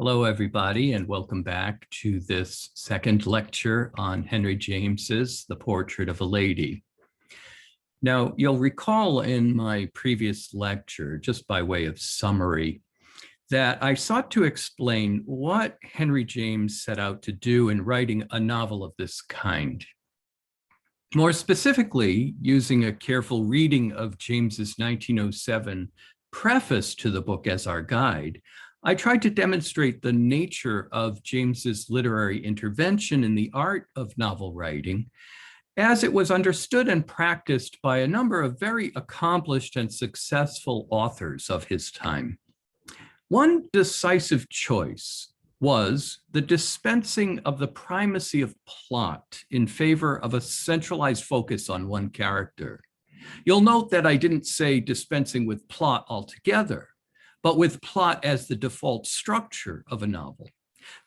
Hello, everybody, and welcome back to this second lecture on Henry James's The Portrait of a Lady. Now, you'll recall in my previous lecture, just by way of summary, that I sought to explain what Henry James set out to do in writing a novel of this kind. More specifically, using a careful reading of James's 1907 preface to the book as our guide, I tried to demonstrate the nature of James's literary intervention in the art of novel writing as it was understood and practiced by a number of very accomplished and successful authors of his time. One decisive choice was the dispensing of the primacy of plot in favor of a centralized focus on one character. You'll note that I didn't say dispensing with plot altogether, but with plot as the default structure of a novel.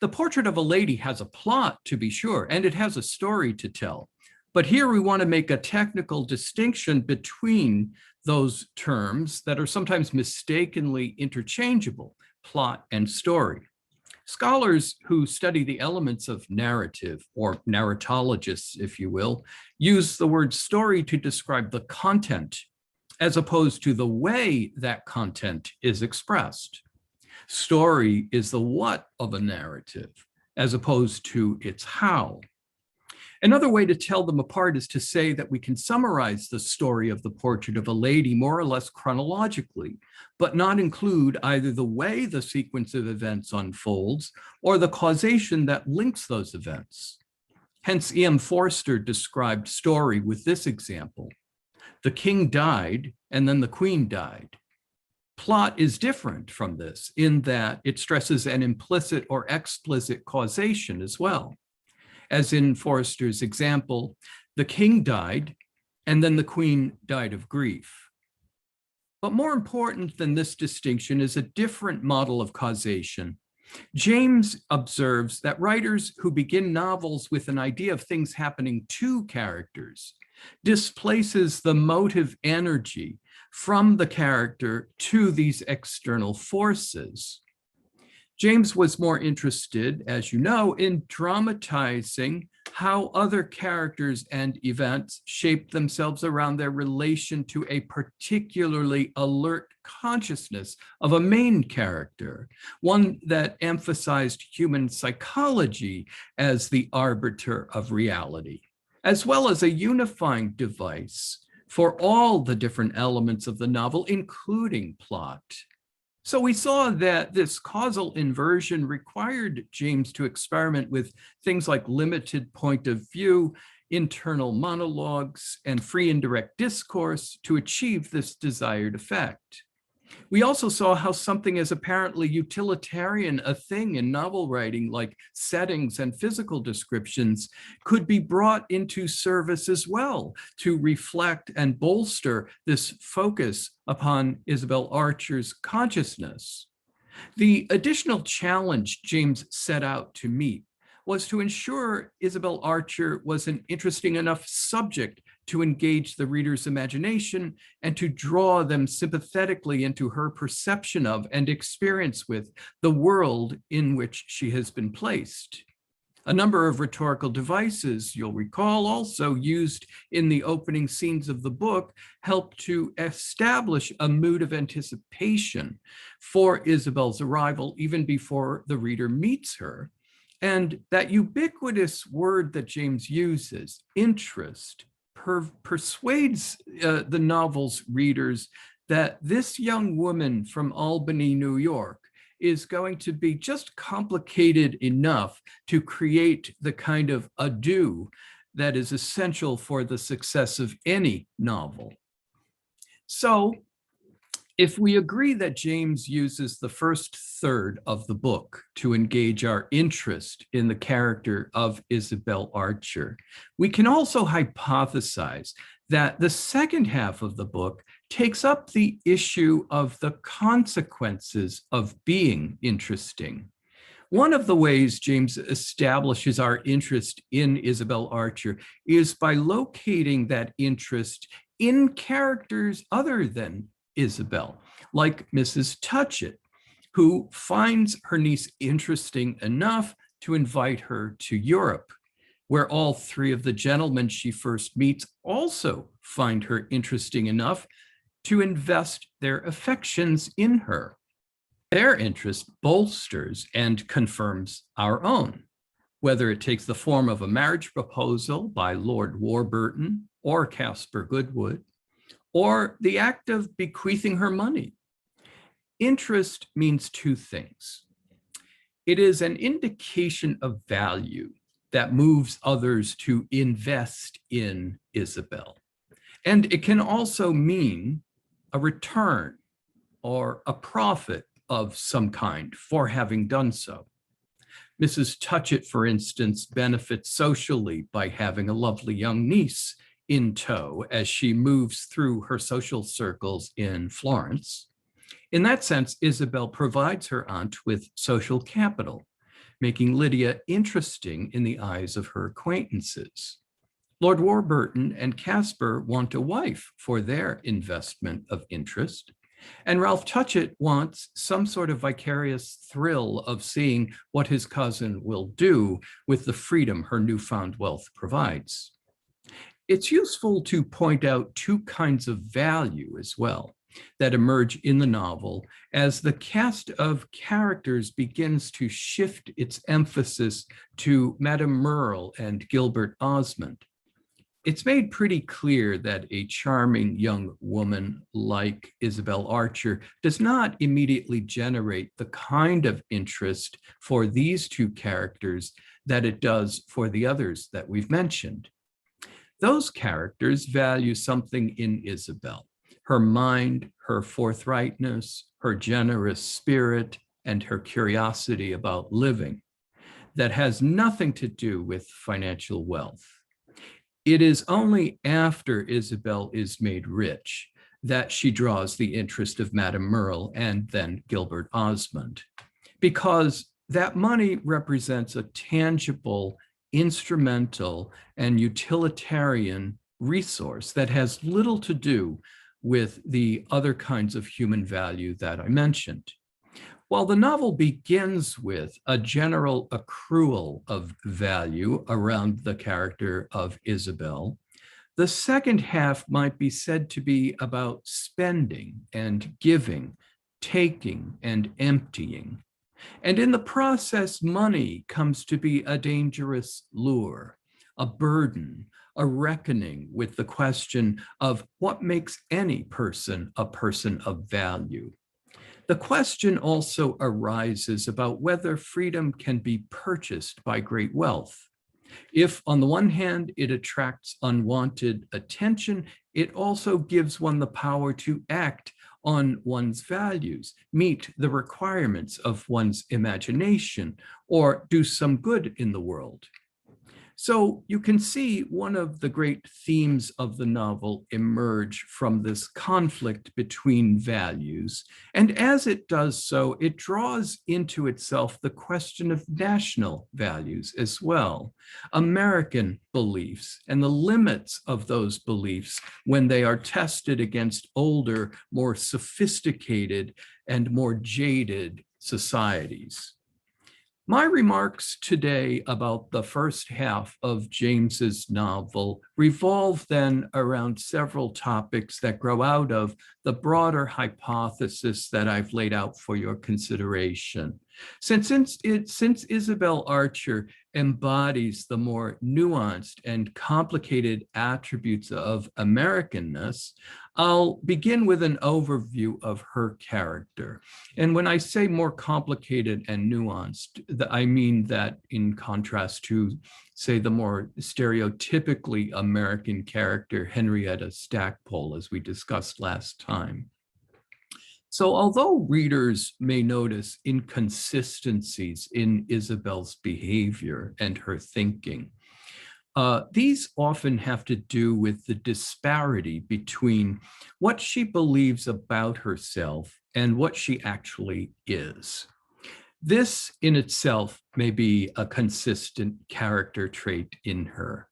The Portrait of a Lady has a plot, to be sure, and it has a story to tell. But here we want to make a technical distinction between those terms that are sometimes mistakenly interchangeable, plot and story. Scholars who study the elements of narrative, or narratologists, if you will, use the word story to describe the content as opposed to the way that content is expressed. Story is the what of a narrative, as opposed to its how. Another way to tell them apart is to say that we can summarize the story of the Portrait of a Lady more or less chronologically, but not include either the way the sequence of events unfolds or the causation that links those events. Hence, E.M. Forster described story with this example. The king died, and then the queen died. Plot is different from this in that it stresses an implicit or explicit causation as well. As in Forster's example, the king died, and then the queen died of grief. But more important than this distinction is a different model of causation. James observes that writers who begin novels with an idea of things happening to characters displaces the motive energy from the character to these external forces. James was more interested, as you know, in dramatizing how other characters and events shape themselves around their relation to a particularly alert consciousness of a main character, one that emphasized human psychology as the arbiter of reality, as well as a unifying device for all the different elements of the novel, including plot. So we saw that this causal inversion required James to experiment with things like limited point of view, internal monologues, and free indirect discourse to achieve this desired effect. We also saw how something as apparently utilitarian a thing in novel writing, like settings and physical descriptions, could be brought into service as well to reflect and bolster this focus upon Isabel Archer's consciousness. The additional challenge James set out to meet was to ensure Isabel Archer was an interesting enough subject to engage the reader's imagination and to draw them sympathetically into her perception of and experience with the world in which she has been placed. A number of rhetorical devices, you'll recall, also used in the opening scenes of the book, help to establish a mood of anticipation for Isabel's arrival even before the reader meets her. And that ubiquitous word that James uses, interest, persuades the novel's readers that this young woman from Albany, New York, is going to be just complicated enough to create the kind of ado that is essential for the success of any novel. So, if we agree that James uses the first third of the book to engage our interest in the character of Isabel Archer, we can also hypothesize that the second half of the book takes up the issue of the consequences of being interesting. One of the ways James establishes our interest in Isabel Archer is by locating that interest in characters other than Isabel, like Mrs. Touchett, who finds her niece interesting enough to invite her to Europe, where all three of the gentlemen she first meets also find her interesting enough to invest their affections in her. Their interest bolsters and confirms our own, whether it takes the form of a marriage proposal by Lord Warburton or Caspar Goodwood, or the act of bequeathing her money. Interest means two things. It is an indication of value that moves others to invest in Isabel. And it can also mean a return or a profit of some kind for having done so. Mrs. Touchett, for instance, benefits socially by having a lovely young niece in tow as she moves through her social circles in Florence. In that sense, Isabel provides her aunt with social capital, making Lydia interesting in the eyes of her acquaintances. Lord Warburton and Caspar want a wife for their investment of interest, and Ralph Touchett wants some sort of vicarious thrill of seeing what his cousin will do with the freedom her newfound wealth provides. It's useful to point out two kinds of value as well that emerge in the novel as the cast of characters begins to shift its emphasis to Madame Merle and Gilbert Osmond. It's made pretty clear that a charming young woman like Isabel Archer does not immediately generate the kind of interest for these two characters that it does for the others that we've mentioned. Those characters value something in Isabel: her mind, her forthrightness, her generous spirit, and her curiosity about living that has nothing to do with financial wealth. It is only after Isabel is made rich that she draws the interest of Madame Merle and then Gilbert Osmond, because that money represents a tangible, instrumental, and utilitarian resource that has little to do with the other kinds of human value that I mentioned. While the novel begins with a general accrual of value around the character of Isabel, the second half might be said to be about spending and giving, taking and emptying. And in the process, money comes to be a dangerous lure, a burden, a reckoning with the question of what makes any person a person of value. The question also arises about whether freedom can be purchased by great wealth. If, on the one hand, it attracts unwanted attention, it also gives one the power to act on one's values, meet the requirements of one's imagination, or do some good in the world. So you can see one of the great themes of the novel emerge from this conflict between values. And as it does so, it draws into itself the question of national values as well, American beliefs, and the limits of those beliefs when they are tested against older, more sophisticated, and more jaded societies. My remarks today about the first half of James's novel revolve then around several topics that grow out of the broader hypothesis that I've laid out for your consideration. Since Isabel Archer embodies the more nuanced and complicated attributes of Americanness, I'll begin with an overview of her character. And when I say more complicated and nuanced, I mean that in contrast to, say, the more stereotypically American character, Henrietta Stackpole, as we discussed last time. So although readers may notice inconsistencies in Isabel's behavior and her thinking, these often have to do with the disparity between what she believes about herself and what she actually is. This in itself may be a consistent character trait in her,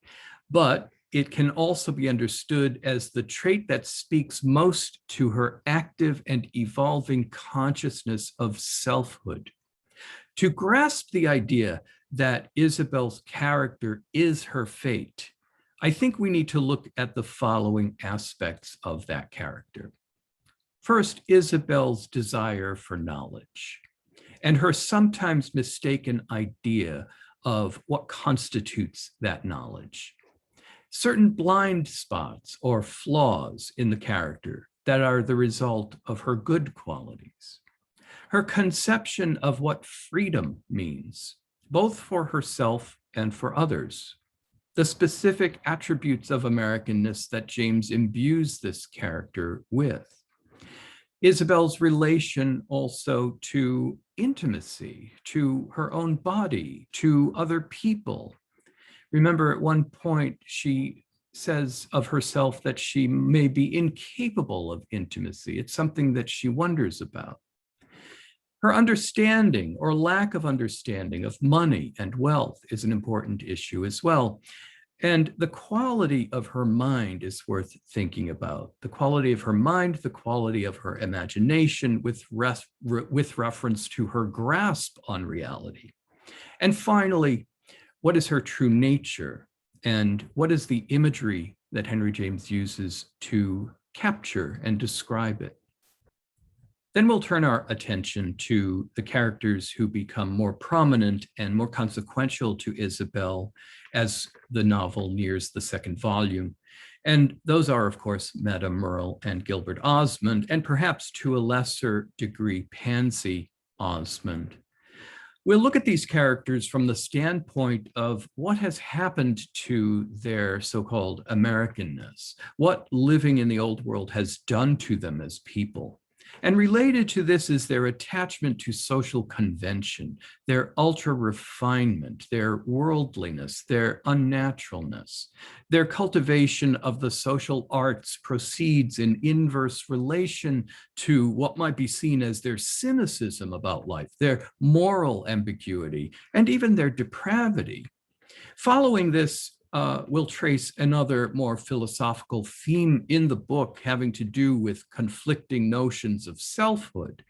but it can also be understood as the trait that speaks most to her active and evolving consciousness of selfhood. To grasp the idea that Isabel's character is her fate, I think we need to look at the following aspects of that character. First, Isabel's desire for knowledge and her sometimes mistaken idea of what constitutes that knowledge. Certain blind spots or flaws in the character that are the result of her good qualities. Her conception of what freedom means, both for herself and for others. The specific attributes of Americanness that James imbues this character with. Isabel's relation also to intimacy, to her own body, to other people. Remember, at one point, she says of herself that she may be incapable of intimacy. It's something that she wonders about. Her understanding or lack of understanding of money and wealth is an important issue as well. And the quality of her mind is worth thinking about. The quality of her mind, the quality of her imagination with reference to her grasp on reality. And finally, what is her true nature? And what is the imagery that Henry James uses to capture and describe it? Then we'll turn our attention to the characters who become more prominent and more consequential to Isabel as the novel nears the second volume. And those are, of course, Madame Merle and Gilbert Osmond, and perhaps to a lesser degree, Pansy Osmond. We'll look at these characters from the standpoint of what has happened to their so-called Americanness, what living in the old world has done to them as people. And related to this is their attachment to social convention, their ultra-refinement, their worldliness, their unnaturalness. Their cultivation of the social arts proceeds in inverse relation to what might be seen as their cynicism about life, their moral ambiguity, and even their depravity. Following this, we'll trace another more philosophical theme in the book having to do with conflicting notions of selfhood,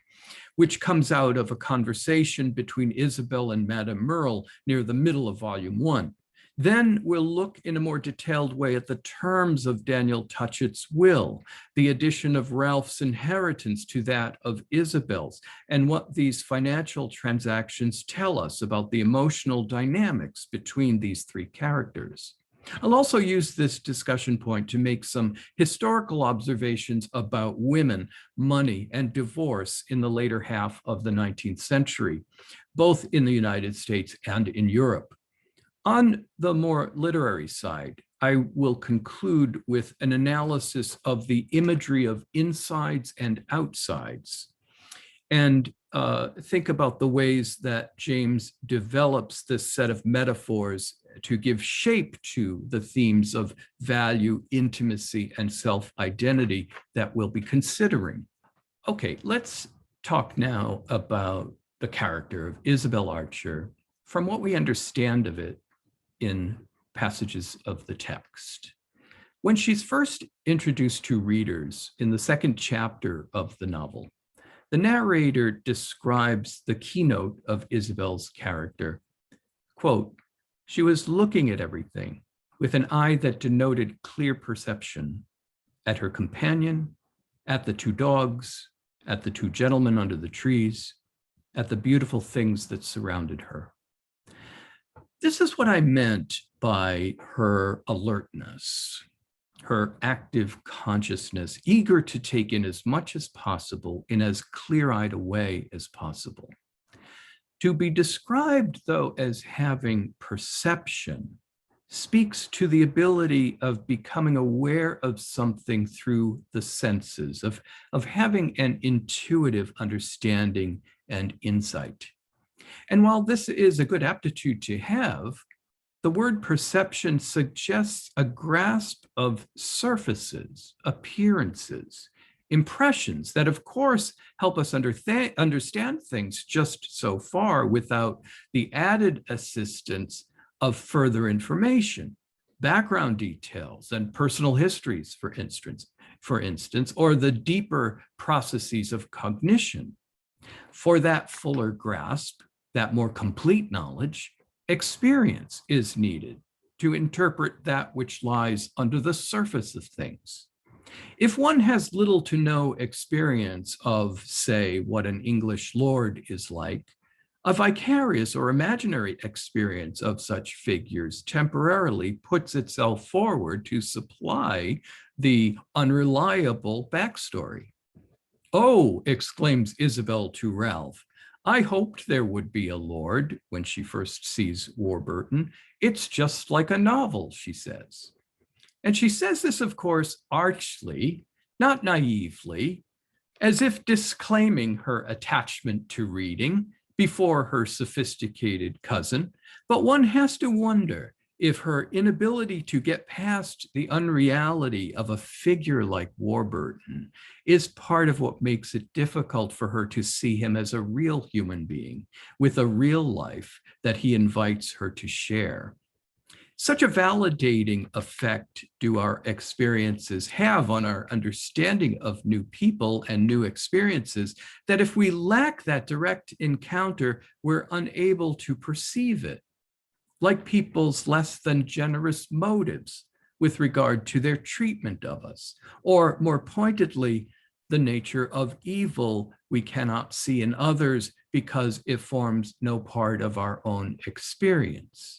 which comes out of a conversation between Isabel and Madame Merle near the middle of volume 1. Then we'll look in a more detailed way at the terms of Daniel Touchett's will, the addition of Ralph's inheritance to that of Isabel's, and what these financial transactions tell us about the emotional dynamics between these three characters. I'll also use this discussion point to make some historical observations about women, money, and divorce in the later half of the 19th century, both in the United States and in Europe. On the more literary side, I will conclude with an analysis of the imagery of insides and outsides, and think about the ways that James develops this set of metaphors to give shape to the themes of value, intimacy, and self-identity that we'll be considering. Okay, let's talk now about the character of Isabel Archer from what we understand of it in passages of the text. When she's first introduced to readers in the second chapter of the novel, the narrator describes the keynote of Isabel's character. Quote, "She was looking at everything with an eye that denoted clear perception, at her companion, at the two dogs, at the two gentlemen under the trees, at the beautiful things that surrounded her." This is what I meant by her alertness, her active consciousness, eager to take in as much as possible in as clear-eyed a way as possible. To be described, though, as having perception speaks to the ability of becoming aware of something through the senses, of having an intuitive understanding and insight. And while this is a good aptitude to have, the word perception suggests a grasp of surfaces, appearances, impressions that, of course, help us understand things just so far without the added assistance of further information. background details and personal histories, for instance, or the deeper processes of cognition. For that fuller grasp, that more complete knowledge, experience is needed to interpret that which lies under the surface of things. If one has little to no experience of, say, what an English lord is like, a vicarious or imaginary experience of such figures temporarily puts itself forward to supply the unreliable backstory. "Oh," exclaims Isabel to Ralph, "I hoped there would be a lord," when she first sees Warburton. "It's just like a novel," she says. And she says this, of course, archly, not naively, as if disclaiming her attachment to reading before her sophisticated cousin. But one has to wonder if her inability to get past the unreality of a figure like Warburton is part of what makes it difficult for her to see him as a real human being with a real life that he invites her to share. Such a validating effect do our experiences have on our understanding of new people and new experiences that if we lack that direct encounter, we're unable to perceive it, like people's less than generous motives with regard to their treatment of us, or more pointedly, the nature of evil we cannot see in others because it forms no part of our own experience.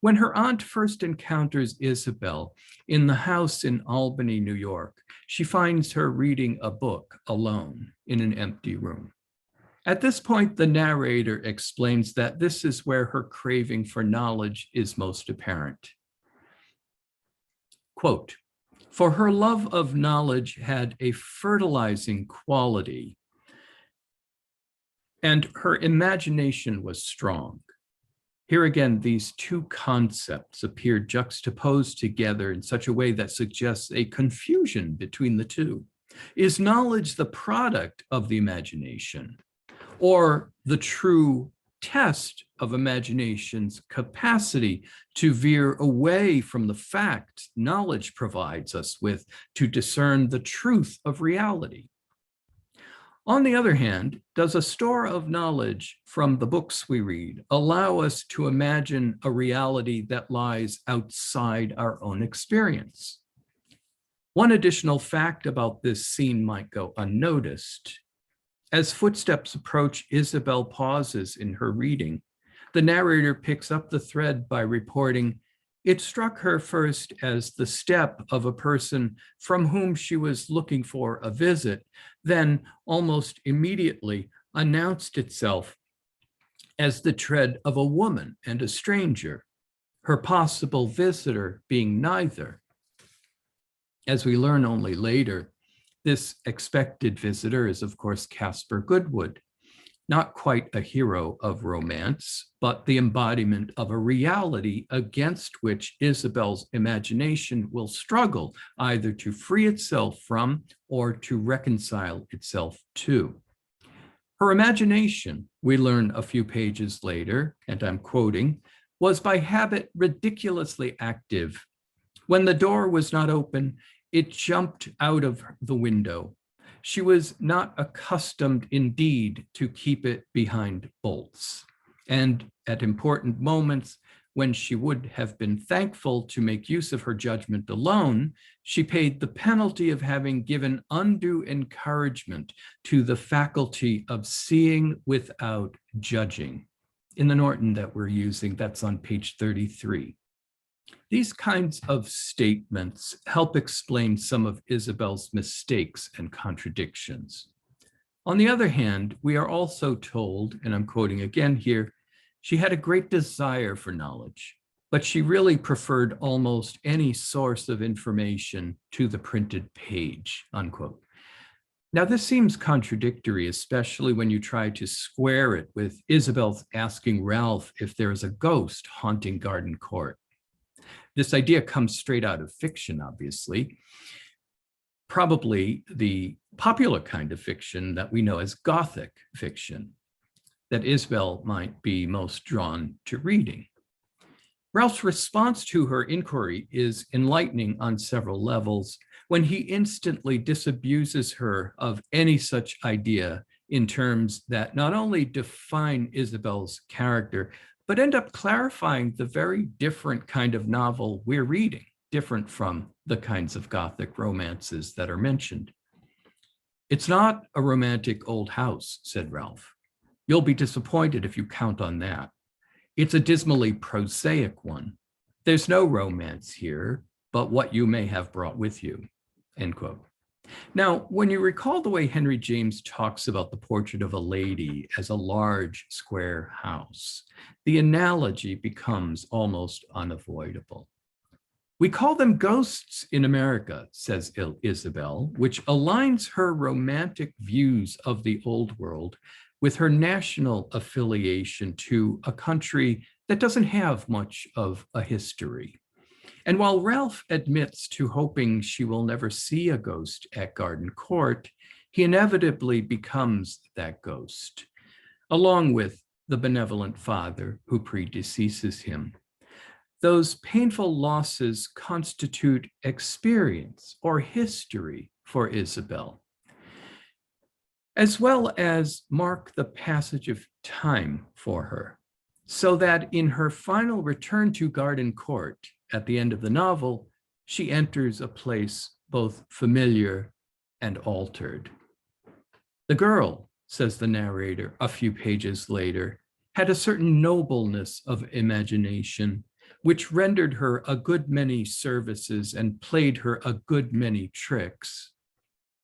When her aunt first encounters Isabel in the house in Albany, New York, she finds her reading a book alone in an empty room. At this point, the narrator explains that this is where her craving for knowledge is most apparent. Quote, "For her love of knowledge had a fertilizing quality, and her imagination was strong." Here again, these two concepts appear juxtaposed together in such a way that suggests a confusion between the two. Is knowledge the product of the imagination, or the true test of imagination's capacity to veer away from the facts knowledge provides us with to discern the truth of reality? On the other hand, does a store of knowledge from the books we read allow us to imagine a reality that lies outside our own experience? One additional fact about this scene might go unnoticed. As footsteps approach, Isabel pauses in her reading. The narrator picks up the thread by reporting, "It struck her first as the step of a person from whom she was looking for a visit, then almost immediately announced itself as the tread of a woman and a stranger, her possible visitor being neither." As we learn only later, this expected visitor is, of course, Caspar Goodwood, not quite a hero of romance, but the embodiment of a reality against which Isabel's imagination will struggle either to free itself from or to reconcile itself to. Her imagination, we learn a few pages later, and I'm quoting, "was by habit ridiculously active. When the door was not open, it jumped out of the window. She was not accustomed indeed to keep it behind bolts. And at important moments, when she would have been thankful to make use of her judgment alone, she paid the penalty of having given undue encouragement to the faculty of seeing without judging." In the Norton that we're using, that's on page 33. These kinds of statements help explain some of Isabel's mistakes and contradictions. On the other hand, we are also told, and I'm quoting again here, she had a great desire for knowledge, but she really preferred almost any source of information to the printed page, unquote. Now, this seems contradictory, especially when you try to square it with Isabel asking Ralph if there is a ghost haunting Garden Court. This idea comes straight out of fiction, obviously, probably the popular kind of fiction that we know as Gothic fiction, that Isabel might be most drawn to reading. Ralph's response to her inquiry is enlightening on several levels when he instantly disabuses her of any such idea in terms that not only define Isabel's character, but end up clarifying the very different kind of novel we're reading, different from the kinds of Gothic romances that are mentioned. "It's not a romantic old house," said Ralph. "You'll be disappointed if you count on that. It's a dismally prosaic one. There's no romance here, but what you may have brought with you," end quote. Now, when you recall the way Henry James talks about the portrait of a lady as a large square house, the analogy becomes almost unavoidable. "We call them ghosts in America," says Isabel, which aligns her romantic views of the old world with her national affiliation to a country that doesn't have much of a history. And while Ralph admits to hoping she will never see a ghost at Garden Court, he inevitably becomes that ghost, along with the benevolent father who predeceases him. Those painful losses constitute experience or history for Isabel, as well as mark the passage of time for her, so that in her final return to Garden Court at the end of the novel, she enters a place both familiar and altered. "The girl," says the narrator a few pages later, "had a certain nobleness of imagination, which rendered her a good many services and played her a good many tricks."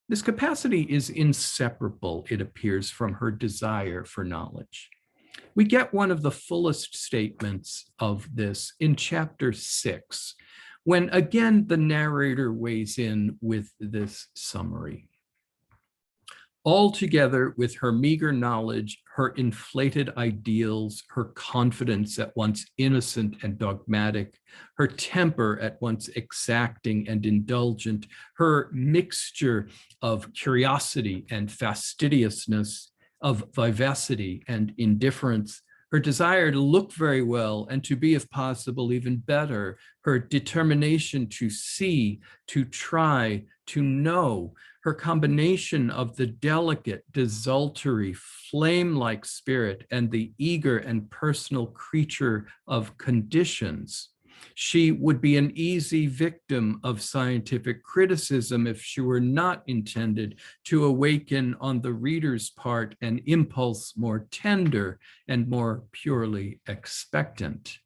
This capacity is inseparable, it appears, from her desire for knowledge. We get one of the fullest statements of this in chapter 6, when again the narrator weighs in with this summary. "Altogether, with her meager knowledge, her inflated ideals, her confidence at once innocent and dogmatic, her temper at once exacting and indulgent, her mixture of curiosity and fastidiousness, of vivacity and indifference, her desire to look very well and to be, if possible, even better, her determination to see, to try, to know, her combination of the delicate, desultory, flame-like spirit and the eager and personal creature of conditions. She would be an easy victim of scientific criticism if she were not intended to awaken on the reader's part an impulse more tender and more purely expectant."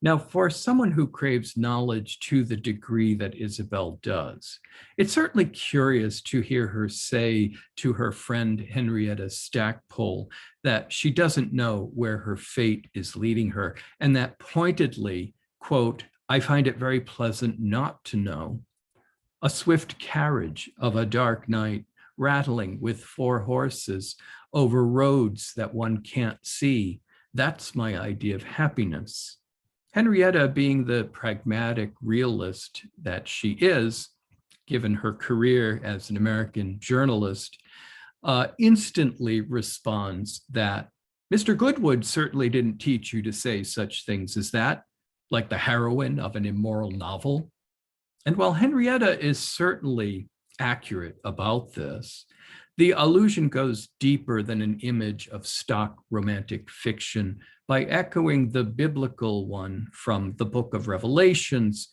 Now, for someone who craves knowledge to the degree that Isabel does, it's certainly curious to hear her say to her friend Henrietta Stackpole that she doesn't know where her fate is leading her, and that pointedly, quote, "I find it very pleasant not to know. A swift carriage of a dark night, rattling with 4 horses over roads that one can't see, that's my idea of happiness." Henrietta, being the pragmatic realist that she is, given her career as an American journalist, instantly responds that Mr. Goodwood certainly didn't teach you to say such things as that, like the heroine of an immoral novel. And while Henrietta is certainly accurate about this, the allusion goes deeper than an image of stock romantic fiction by echoing the biblical one from the book of Revelations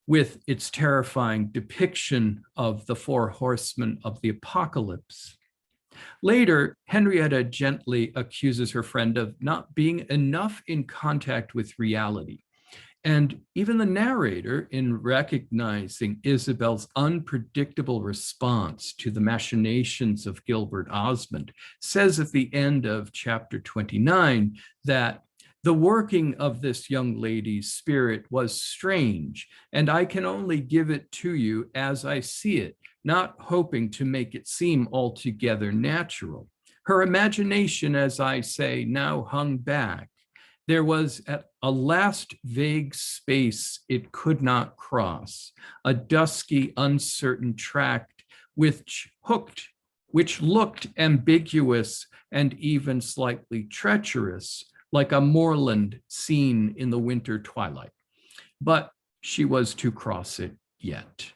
with its terrifying depiction of the 4 horsemen of the apocalypse. Later, Henrietta gently accuses her friend of not being enough in contact with reality. And even the narrator, in recognizing Isabel's unpredictable response to the machinations of Gilbert Osmond, says at the end of chapter 29 that the working of this young lady's spirit was strange, and I can only give it to you as I see it, not hoping to make it seem altogether natural. Her imagination, as I say, now hung back. There was at a last vague space it could not cross, a dusky, uncertain tract which looked ambiguous and even slightly treacherous, like a moorland scene in the winter twilight. But she was to cross it yet.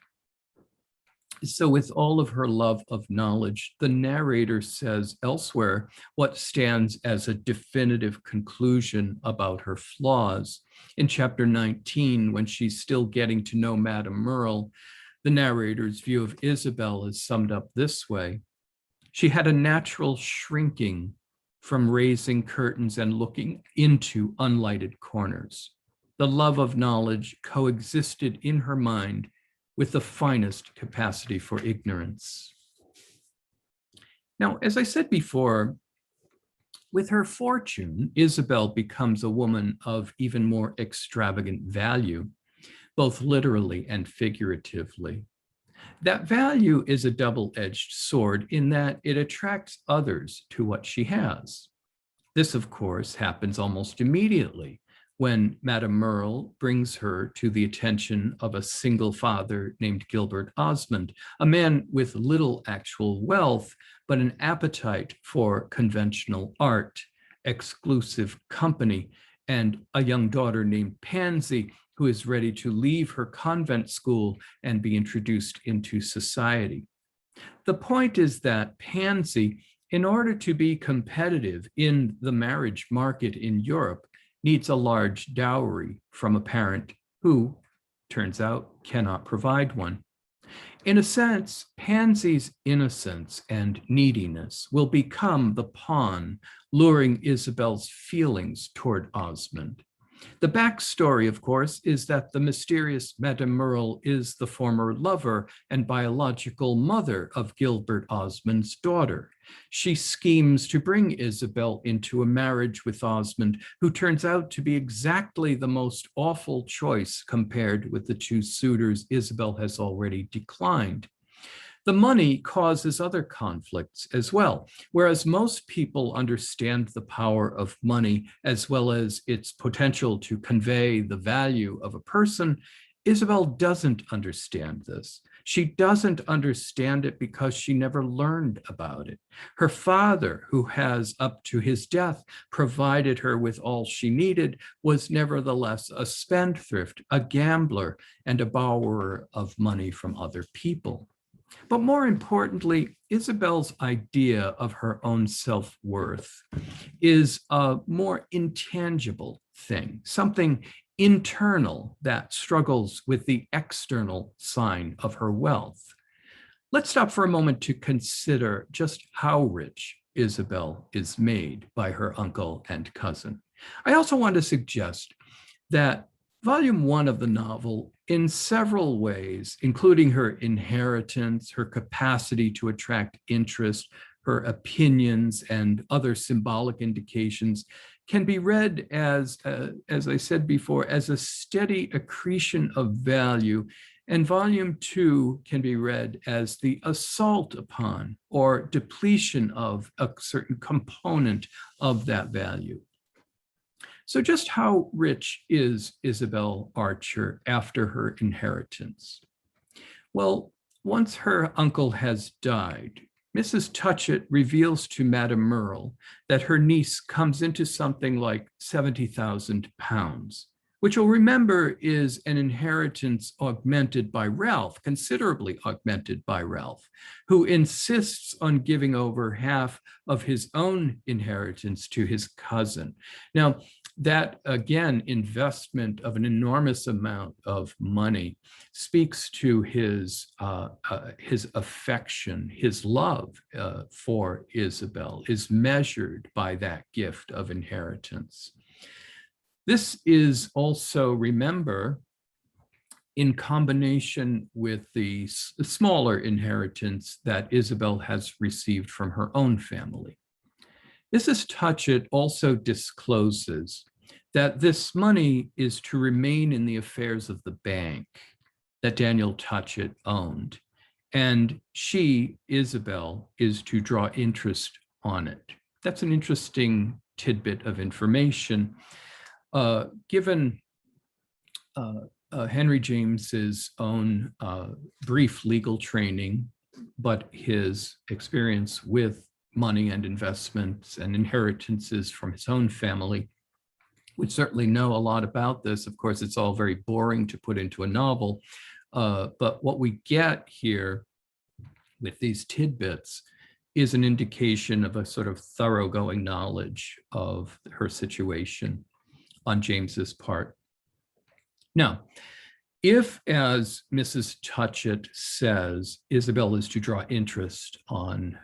So with all of her love of knowledge, the narrator says elsewhere what stands as a definitive conclusion about her flaws. In chapter 19, when she's still getting to know Madame Merle, the narrator's view of Isabel is summed up this way. She had a natural shrinking from raising curtains and looking into unlighted corners. The love of knowledge coexisted in her mind with the finest capacity for ignorance. Now, as I said before, with her fortune, Isabel becomes a woman of even more extravagant value, both literally and figuratively. That value is a double-edged sword in that it attracts others to what she has. This, of course, happens almost immediately when Madame Merle brings her to the attention of a single father named Gilbert Osmond, a man with little actual wealth, but an appetite for conventional art, exclusive company, and a young daughter named Pansy, who is ready to leave her convent school and be introduced into society. The point is that Pansy, in order to be competitive in the marriage market in Europe, needs a large dowry from a parent who, turns out, cannot provide one. In a sense, Pansy's innocence and neediness will become the pawn luring Isabel's feelings toward Osmond. The backstory, of course, is that the mysterious Madame Merle is the former lover and biological mother of Gilbert Osmond's daughter. She schemes to bring Isabel into a marriage with Osmond, who turns out to be exactly the most awful choice compared with the two suitors Isabel has already declined. The money causes other conflicts as well. Whereas most people understand the power of money as well as its potential to convey the value of a person, Isabel doesn't understand this. She doesn't understand it because she never learned about it. Her father, who has up to his death provided her with all she needed, was nevertheless a spendthrift, a gambler, and a borrower of money from other people. But more importantly, Isabel's idea of her own self-worth is a more intangible thing, something internal that struggles with the external sign of her wealth. Let's stop for a moment to consider just how rich Isabel is made by her uncle and cousin. I also want to suggest that Volume 1 of the novel, in several ways, including her inheritance, her capacity to attract interest, her opinions, and other symbolic indications, can be read as I said before, as a steady accretion of value. And Volume 2 can be read as the assault upon or depletion of a certain component of that value. So just how rich is Isabel Archer after her inheritance? Well, once her uncle has died, Mrs. Touchett reveals to Madame Merle that her niece comes into something like £70,000, which you'll remember is an inheritance augmented by Ralph, considerably augmented by Ralph, who insists on giving over half of his own inheritance to his cousin. Now, that, again, investment of an enormous amount of money speaks to his affection, his love for Isabel is measured by that gift of inheritance. This is also, remember, in combination with the smaller inheritance that Isabel has received from her own family. Mrs. Touchett also discloses that this money is to remain in the affairs of the bank that Daniel Touchett owned, and she, Isabel, is to draw interest on it. That's an interesting tidbit of information. Given Henry James's own brief legal training, but his experience with money and investments and inheritances from his own family, would certainly know a lot about this. Of course, it's all very boring to put into a novel, but what we get here with these tidbits is an indication of a sort of thoroughgoing knowledge of her situation on James's part. Now, if, as Mrs. Touchett says, Isabel is to draw interest on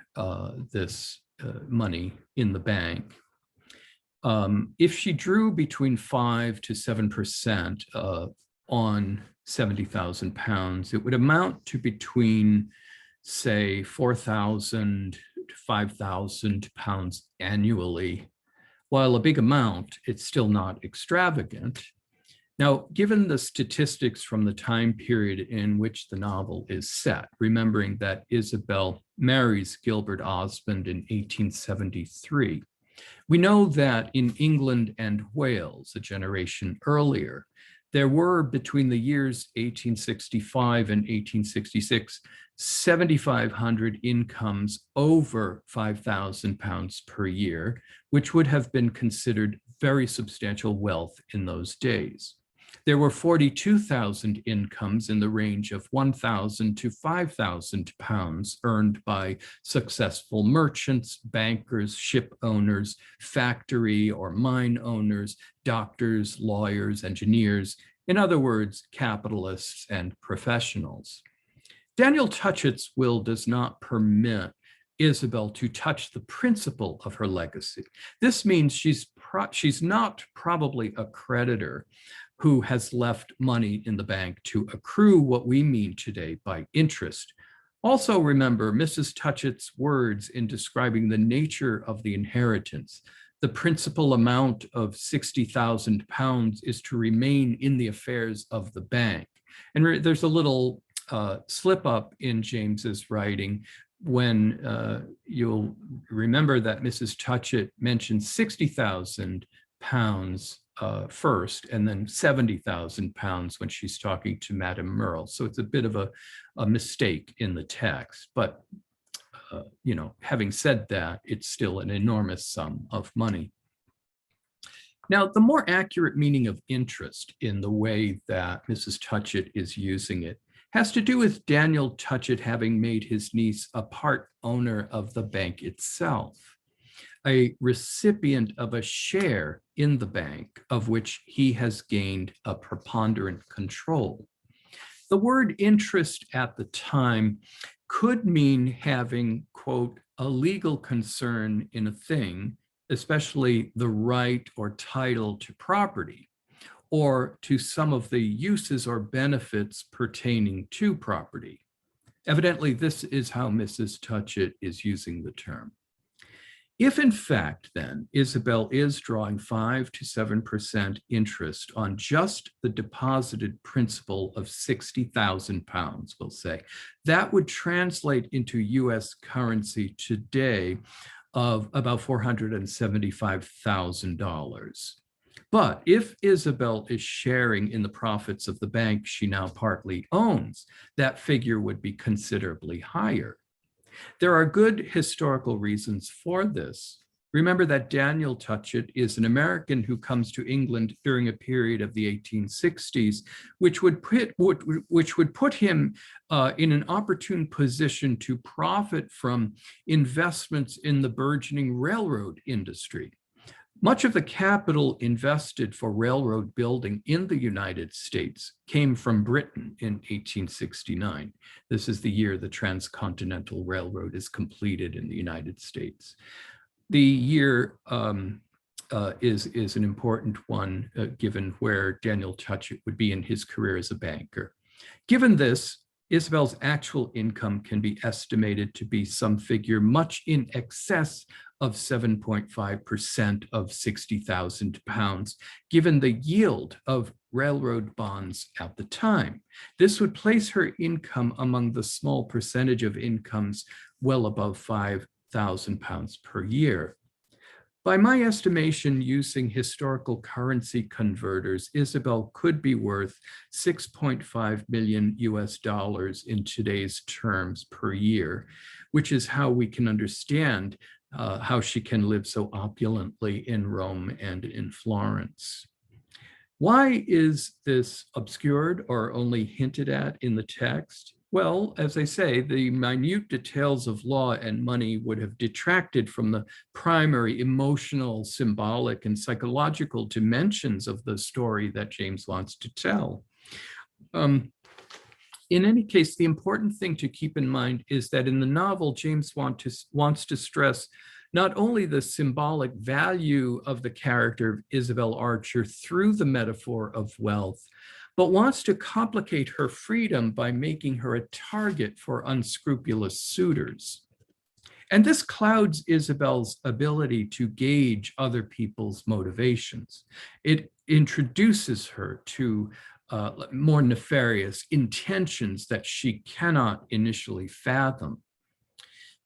this money in the bank, if she drew between 5 to 7% on £70,000, it would amount to between, say, £4,000 to £5,000 annually. While a big amount, it's still not extravagant. Now, given the statistics from the time period in which the novel is set, remembering that Isabel marries Gilbert Osmond in 1873, we know that in England and Wales, a generation earlier, there were between the years 1865 and 1866, 7,500 incomes over £5,000 per year, which would have been considered very substantial wealth in those days. There were 42,000 incomes in the range of £1,000 to £5,000 earned by successful merchants, bankers, ship owners, factory or mine owners, doctors, lawyers, engineers, in other words, capitalists and professionals. Daniel Touchett's will does not permit Isabel to touch the principal of her legacy. This means she's not probably a creditor who has left money in the bank to accrue what we mean today by interest. Also remember Mrs. Touchett's words in describing the nature of the inheritance. The principal amount of £60,000 is to remain in the affairs of the bank. And there's a little slip up in James's writing when you'll remember that Mrs. Touchett mentioned £60,000 first, and then £70,000 when she's talking to Madame Merle. So it's a bit of a mistake in the text. But, having said that, it's still an enormous sum of money. Now, the more accurate meaning of interest in the way that Mrs. Touchett is using it has to do with Daniel Touchett having made his niece a part owner of the bank itself, a recipient of a share in the bank of which he has gained a preponderant control. The word interest at the time could mean having, quote, a legal concern in a thing, especially the right or title to property, or to some of the uses or benefits pertaining to property. Evidently, this is how Mrs. Touchett is using the term. If in fact, then, Isabel is drawing 5 to 7% interest on just the deposited principal of £60,000, we'll say, that would translate into US currency today of about $475,000. But if Isabel is sharing in the profits of the bank she now partly owns, that figure would be considerably higher. There are good historical reasons for this. Remember that Daniel Touchett is an American who comes to England during a period of the 1860s, which would put him in an opportune position to profit from investments in the burgeoning railroad industry. Much of the capital invested for railroad building in the United States came from Britain in 1869. This is the year the Transcontinental Railroad is completed in the United States. The year is an important one, given where Daniel Touchett would be in his career as a banker. Given this, Isabel's actual income can be estimated to be some figure much in excess of 7.5% of £60,000, given the yield of railroad bonds at the time. This would place her income among the small percentage of incomes well above £5,000 per year. By my estimation, using historical currency converters, Isabel could be worth 6.5 million US dollars in today's terms per year, which is how we can understand how she can live so opulently in Rome and in Florence. Why is this obscured or only hinted at in the text? Well, as I say, the minute details of law and money would have detracted from the primary emotional, symbolic, and psychological dimensions of the story that James wants to tell. In any case, the important thing to keep in mind is that in the novel, James wants to stress not only the symbolic value of the character of Isabel Archer through the metaphor of wealth, but wants to complicate her freedom by making her a target for unscrupulous suitors. And this clouds Isabel's ability to gauge other people's motivations. It introduces her to more nefarious intentions that she cannot initially fathom.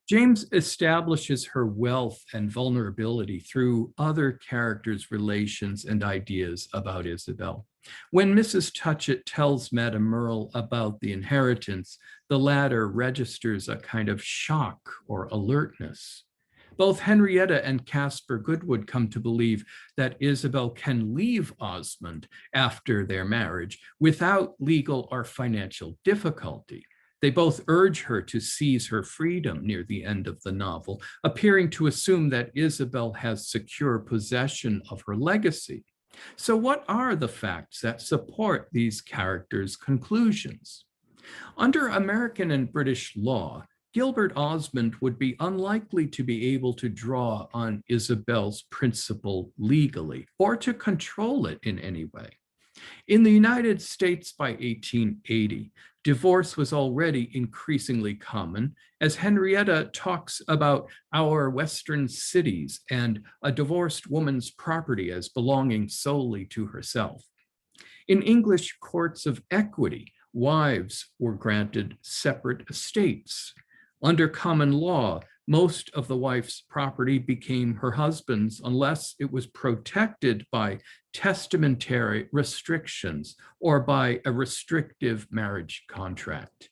James establishes her wealth and vulnerability through other characters' relations and ideas about Isabel. When Mrs. Touchett tells Madame Merle about the inheritance, the latter registers a kind of shock or alertness. Both Henrietta and Caspar Goodwood come to believe that Isabel can leave Osmond after their marriage without legal or financial difficulty. They both urge her to seize her freedom near the end of the novel, appearing to assume that Isabel has secure possession of her legacy. So what are the facts that support these characters' conclusions? Under American and British law, Gilbert Osmond would be unlikely to be able to draw on Isabel's principal legally or to control it in any way. In the United States by 1880, divorce was already increasingly common, as Henrietta talks about our Western cities and a divorced woman's property as belonging solely to herself. In English courts of equity, wives were granted separate estates. Under common law, most of the wife's property became her husband's unless it was protected by testamentary restrictions or by a restrictive marriage contract.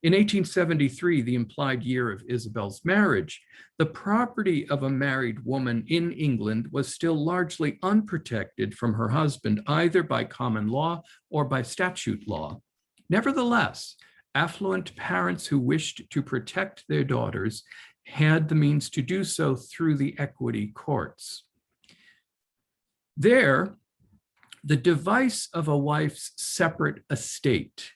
In 1873, the implied year of Isabel's marriage, the property of a married woman in England was still largely unprotected from her husband, either by common law or by statute law. Nevertheless, affluent parents who wished to protect their daughters had the means to do so through the equity courts. There, the device of a wife's separate estate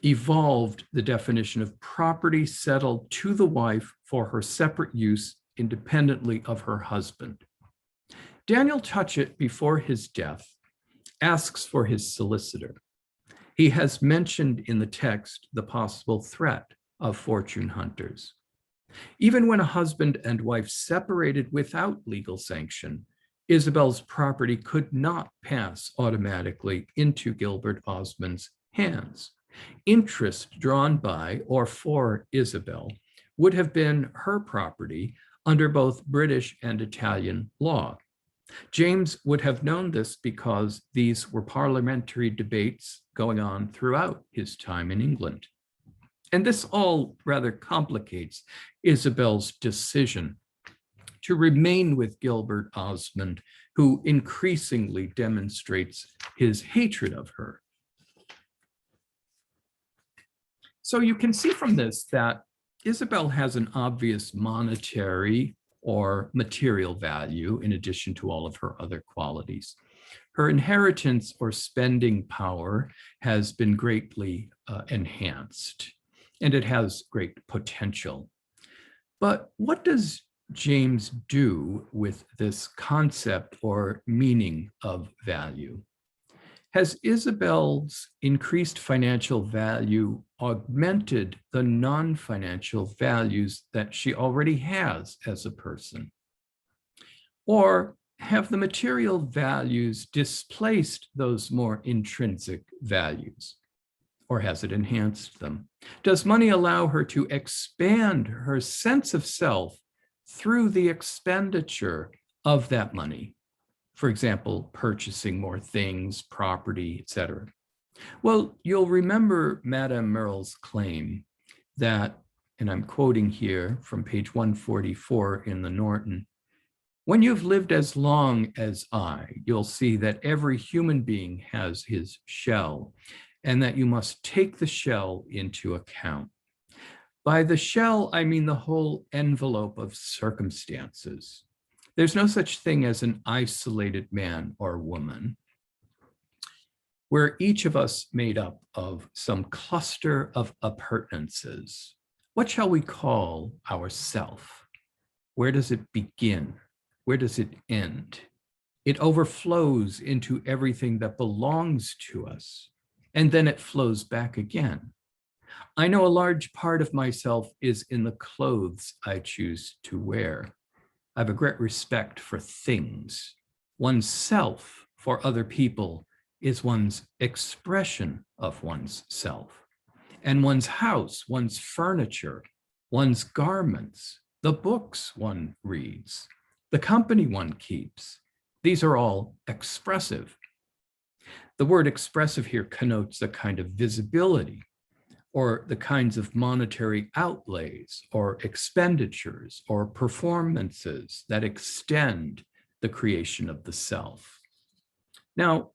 evolved the definition of property settled to the wife for her separate use independently of her husband. Daniel Touchett, before his death, asks for his solicitor. He has mentioned in the text the possible threat of fortune hunters. Even when a husband and wife separated without legal sanction, Isabel's property could not pass automatically into Gilbert Osmond's hands. Interest drawn by or for Isabel would have been her property under both British and Italian law. James would have known this because these were parliamentary debates going on throughout his time in England. And this all rather complicates Isabel's decision to remain with Gilbert Osmond, who increasingly demonstrates his hatred of her. So you can see from this that Isabel has an obvious monetary or material value in addition to all of her other qualities. Her inheritance or spending power has been greatly enhanced, and it has great potential. But what does James do with this concept or meaning of value? Has Isabel's increased financial value augmented the non-financial values that she already has as a person? Or have the material values displaced those more intrinsic values? Or has it enhanced them? Does money allow her to expand her sense of self through the expenditure of that money? For example, purchasing more things, property, etc. Well, you'll remember Madame Merle's claim that and I'm quoting here from page 144 in the Norton, "When you've lived as long as I, you'll see that every human being has his shell, and that you must take the shell into account. By the shell, I mean the whole envelope of circumstances. There's no such thing as an isolated man or woman. We're each of us made up of some cluster of appurtenances. What shall we call ourself? Where does it begin? Where does it end? It overflows into everything that belongs to us, and then it flows back again. I know a large part of myself is in the clothes I choose to wear. I have a great respect for things. One's self for other people is one's expression of one's self. And one's house, one's furniture, one's garments, the books one reads, the company one keeps, these are all expressive. The word expressive here connotes a kind of visibility, or the kinds of monetary outlays or expenditures or performances that extend the creation of the self. Now,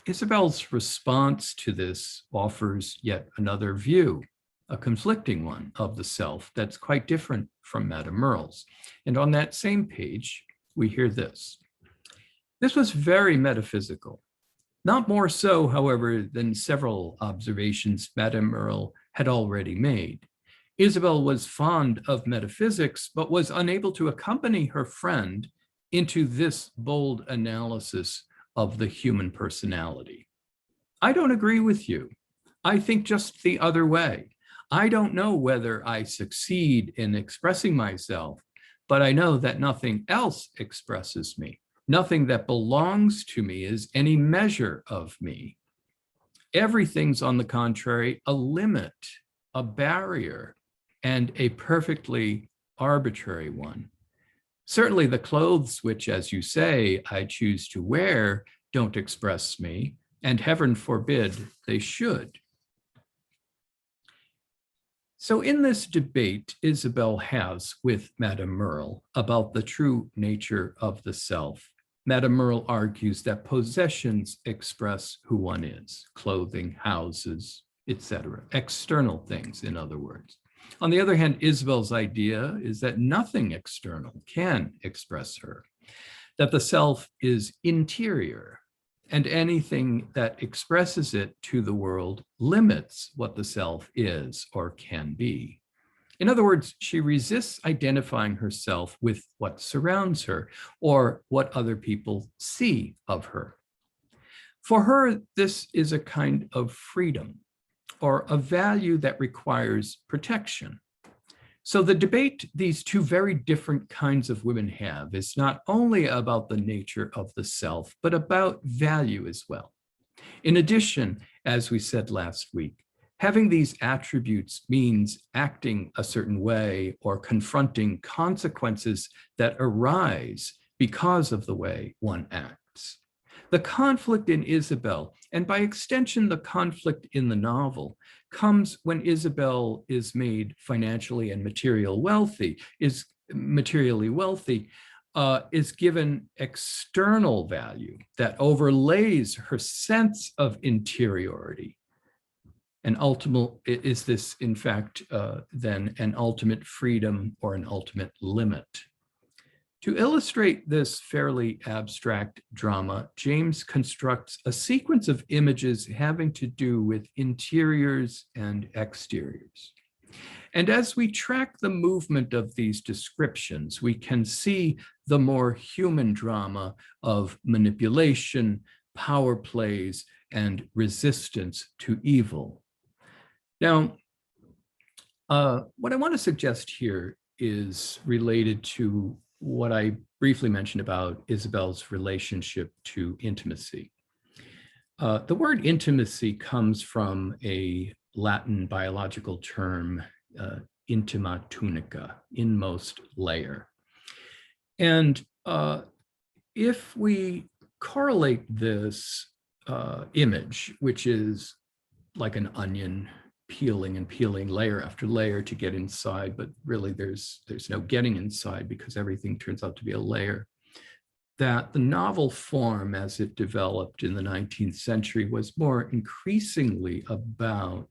Isabel's response to this offers yet another view, a conflicting one of the self that's quite different from Madame Merle's. And on that same page, we hear this. This was very metaphysical. Not more so, however, than several observations Madame Merle had already made. Isabel was fond of metaphysics, but was unable to accompany her friend into this bold analysis of the human personality. I don't agree with you. I think just the other way. I don't know whether I succeed in expressing myself, but I know that nothing else expresses me. Nothing that belongs to me is any measure of me. Everything's, on the contrary, a limit, a barrier, and a perfectly arbitrary one. Certainly the clothes which, as you say, I choose to wear don't express me, and heaven forbid they should. So in this debate Isabel has with Madame Merle about the true nature of the self, Madame Merle argues that possessions express who one is, clothing, houses, etc., external things, in other words. On the other hand, Isabel's idea is that nothing external can express her, that the self is interior, and anything that expresses it to the world limits what the self is or can be. In other words, she resists identifying herself with what surrounds her or what other people see of her. For her, this is a kind of freedom or a value that requires protection. So the debate these two very different kinds of women have is not only about the nature of the self, but about value as well. In addition, as we said last week, having these attributes means acting a certain way or confronting consequences that arise because of the way one acts. The conflict in Isabel, and by extension, the conflict in the novel, comes when Isabel is made financially and materially wealthy, is given external value that overlays her sense of interiority. And is this, in fact, then an ultimate freedom or an ultimate limit? To illustrate this fairly abstract drama, James constructs a sequence of images having to do with interiors and exteriors. And as we track the movement of these descriptions, we can see the more human drama of manipulation, power plays, and resistance to evil. Now, what I want to suggest here is related to what I briefly mentioned about Isabel's relationship to intimacy. The word intimacy comes from a Latin biological term, intima tunica, inmost layer. And if we correlate this image, which is like an onion peeling and peeling layer after layer to get inside, but really there's no getting inside because everything turns out to be a layer. That the novel form as it developed in the 19th century was more increasingly about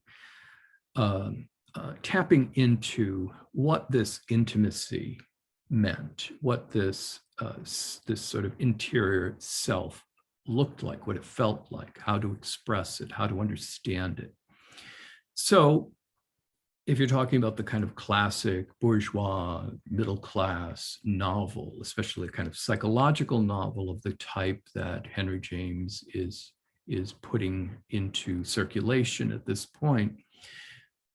tapping into what this intimacy meant, what this sort of interior self looked like, what it felt like, how to express it, how to understand it. So if you're talking about the kind of classic bourgeois middle class novel, especially a kind of psychological novel of the type that Henry James is putting into circulation at this point,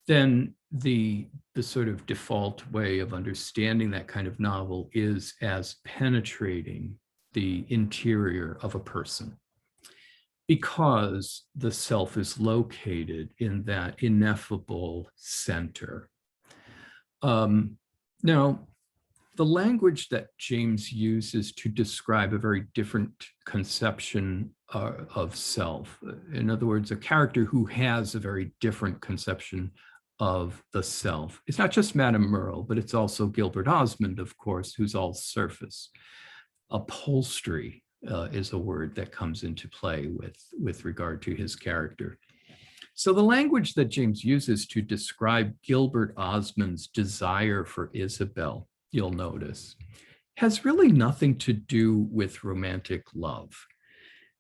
then the sort of default way of understanding that kind of novel is as penetrating the interior of a person, because the self is located in that ineffable center. Now, the language that James uses to describe a very different conception of self, in other words, a character who has a very different conception of the self. It's not just Madame Merle, but it's also Gilbert Osmond, of course, who's all surface. Upholstery is a word that comes into play with regard to his character. So the language that James uses to describe Gilbert Osmond's desire for Isabel, you'll notice, has really nothing to do with romantic love.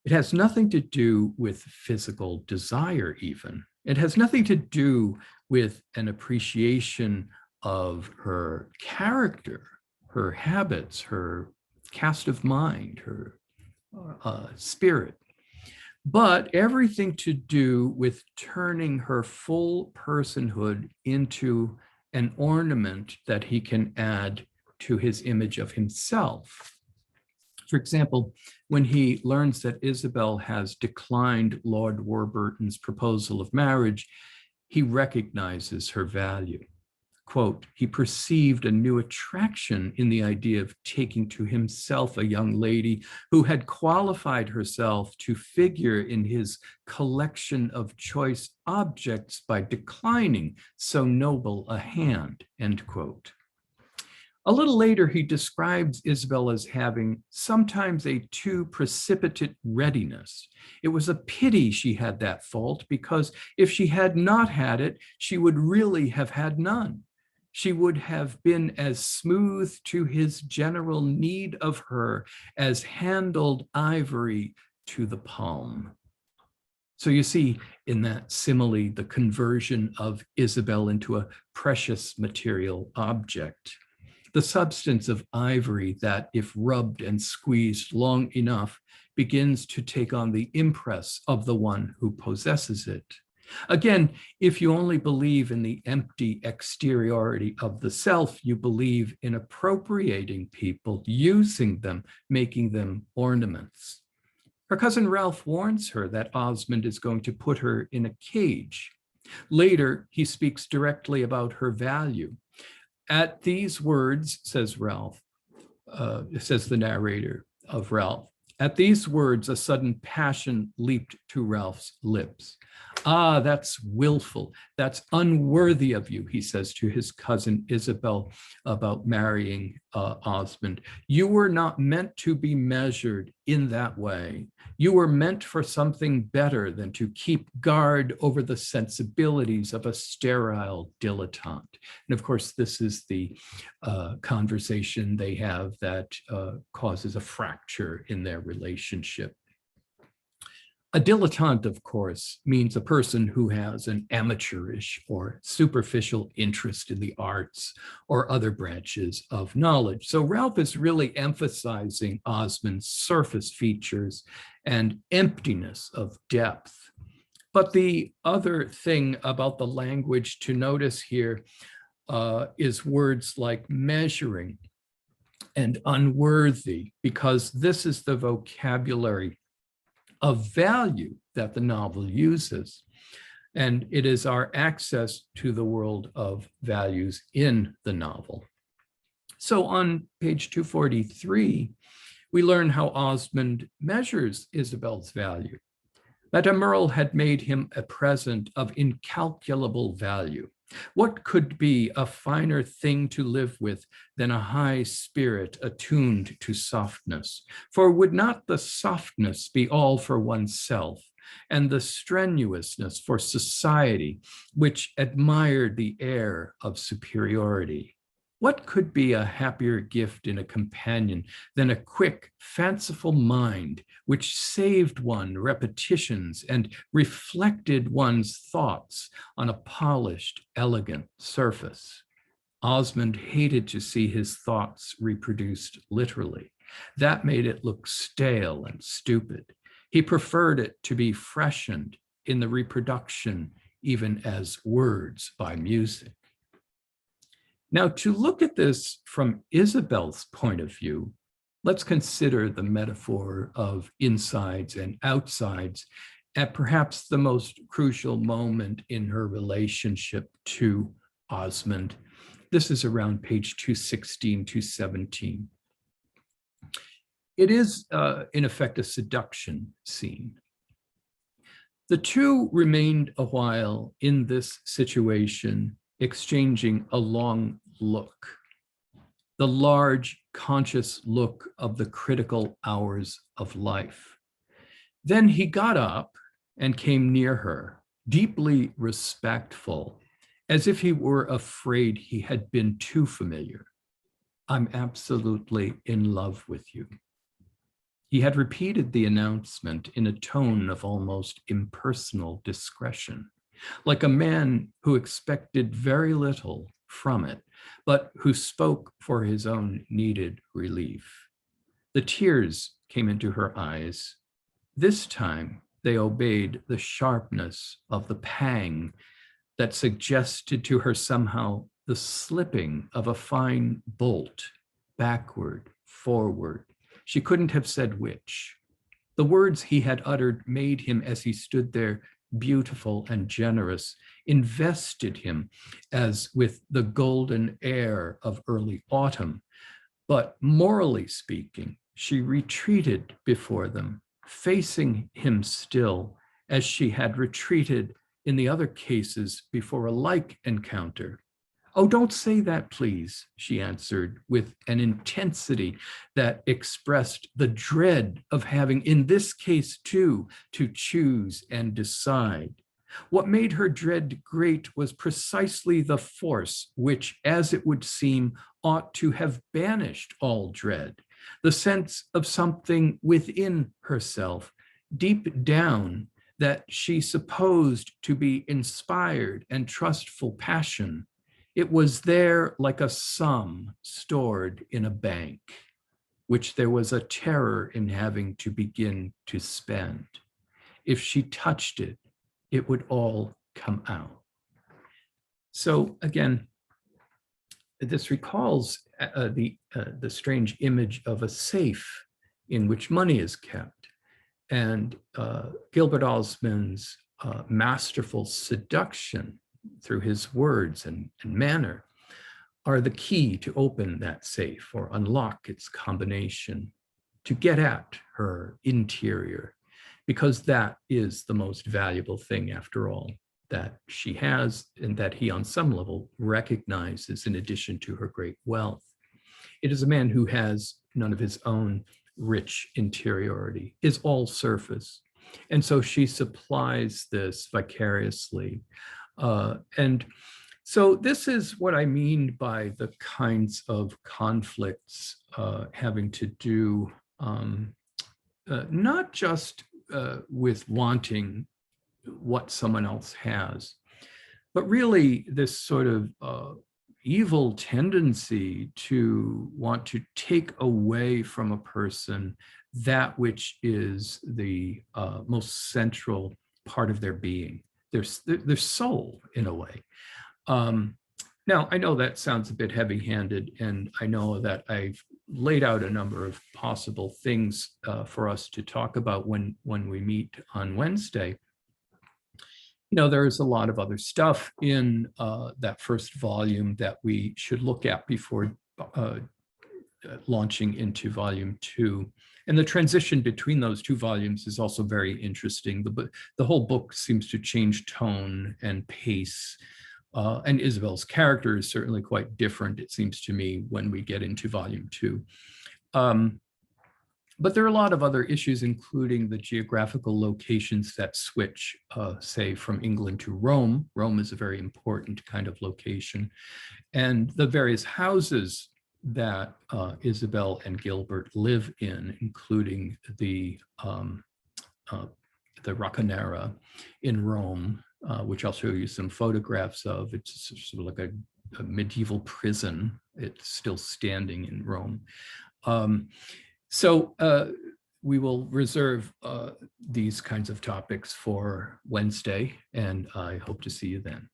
It has nothing to do with physical desire even. It has nothing to do with an appreciation of her character, her habits, her cast of mind, her spirit, but everything to do with turning her full personhood into an ornament that he can add to his image of himself. For example, when he learns that Isabel has declined Lord Warburton's proposal of marriage, he recognizes her value. Quote, he perceived a new attraction in the idea of taking to himself a young lady who had qualified herself to figure in his collection of choice objects by declining so noble a hand, end quote. A little later, he describes Isabel as having sometimes a too precipitate readiness. It was a pity she had that fault, because if she had not had it, she would really have had none. She would have been as smooth to his general need of her as handled ivory to the palm. So you see in that simile the conversion of Isabel into a precious material object. The substance of ivory that, if rubbed and squeezed long enough, begins to take on the impress of the one who possesses it. Again, if you only believe in the empty exteriority of the self, you believe in appropriating people, using them, making them ornaments. Her cousin Ralph warns her that Osmond is going to put her in a cage. Later, he speaks directly about her value. At these words, says Ralph, says the narrator of Ralph, at these words, a sudden passion leaped to Ralph's lips. Ah, that's willful. That's unworthy of you, he says to his cousin Isabel about marrying Osmond. You were not meant to be measured in that way. You were meant for something better than to keep guard over the sensibilities of a sterile dilettante. And of course, this is the conversation they have that causes a fracture in their relationship. A dilettante, of course, means a person who has an amateurish or superficial interest in the arts or other branches of knowledge. So Ralph is really emphasizing Osmond's surface features and emptiness of depth. But the other thing about the language to notice here is words like measuring and unworthy, because this is the vocabulary of value that the novel uses. And it is our access to the world of values in the novel. So on page 243, we learn how Osmond measures Isabel's value. Madame Merle had made him a present of incalculable value. What could be a finer thing to live with than a high spirit attuned to softness? For would not the softness be all for oneself, and the strenuousness for society, which admired the air of superiority? What could be a happier gift in a companion than a quick, fanciful mind which saved one repetitions and reflected one's thoughts on a polished, elegant surface? Osmond hated to see his thoughts reproduced literally. That made it look stale and stupid. He preferred it to be freshened in the reproduction, even as words by music. Now, to look at this from Isabel's point of view, let's consider the metaphor of insides and outsides at perhaps the most crucial moment in her relationship to Osmond. This is around page 216, 217. It is, in effect, a seduction scene. The two remained a while in this situation, exchanging a long look, the large, conscious look of the critical hours of life. Then he got up and came near her, deeply respectful, as if he were afraid he had been too familiar. "I'm absolutely in love with you." He had repeated the announcement in a tone of almost impersonal discretion, like a man who expected very little from it, but who spoke for his own needed relief. The tears came into her eyes. This time they obeyed the sharpness of the pang that suggested to her somehow the slipping of a fine bolt, backward, forward. She couldn't have said which. The words he had uttered made him, as he stood there, beautiful and generous, invested him as with the golden air of early autumn. But morally speaking, she retreated before them, facing him still, as she had retreated in the other cases before a like encounter. "Oh, don't say that, please," she answered with an intensity that expressed the dread of having, in this case too, to choose and decide. What made her dread great was precisely the force which, as it would seem, ought to have banished all dread, the sense of something within herself, deep down, that she supposed to be inspired and trustful passion. It was there like a sum stored in a bank, which there was a terror in having to begin to spend. If she touched it, it would all come out. So again, this recalls the strange image of a safe in which money is kept. And Gilbert Osmond's masterful seduction through his words and manner are the key to open that safe or unlock its combination, to get at her interior, because that is the most valuable thing, after all, that she has and that he on some level recognizes in addition to her great wealth. It is a man who has none of his own rich interiority, is all surface. And so she supplies this vicariously. And so this is what I mean by the kinds of conflicts having to do not just with wanting what someone else has, but really this sort of evil tendency to want to take away from a person that which is the most central part of their being, their soul, in a way. Now, I know that sounds a bit heavy-handed, and I know that I've laid out a number of possible things for us to talk about when we meet on Wednesday. You know, there's a lot of other stuff in that first volume that we should look at before launching into volume 2. And the transition between those two volumes is also very interesting. The whole book seems to change tone and pace. And Isabel's character is certainly quite different, it seems to me, when we get into volume 2. But there are a lot of other issues, including the geographical locations that switch, say, from England to Rome. Rome is a very important kind of location. And the various houses that Isabel and Gilbert live in, including the Racconera in Rome, which I'll show you some photographs of. It's sort of like a medieval prison. It's still standing in Rome. So we will reserve these kinds of topics for Wednesday, and I hope to see you then.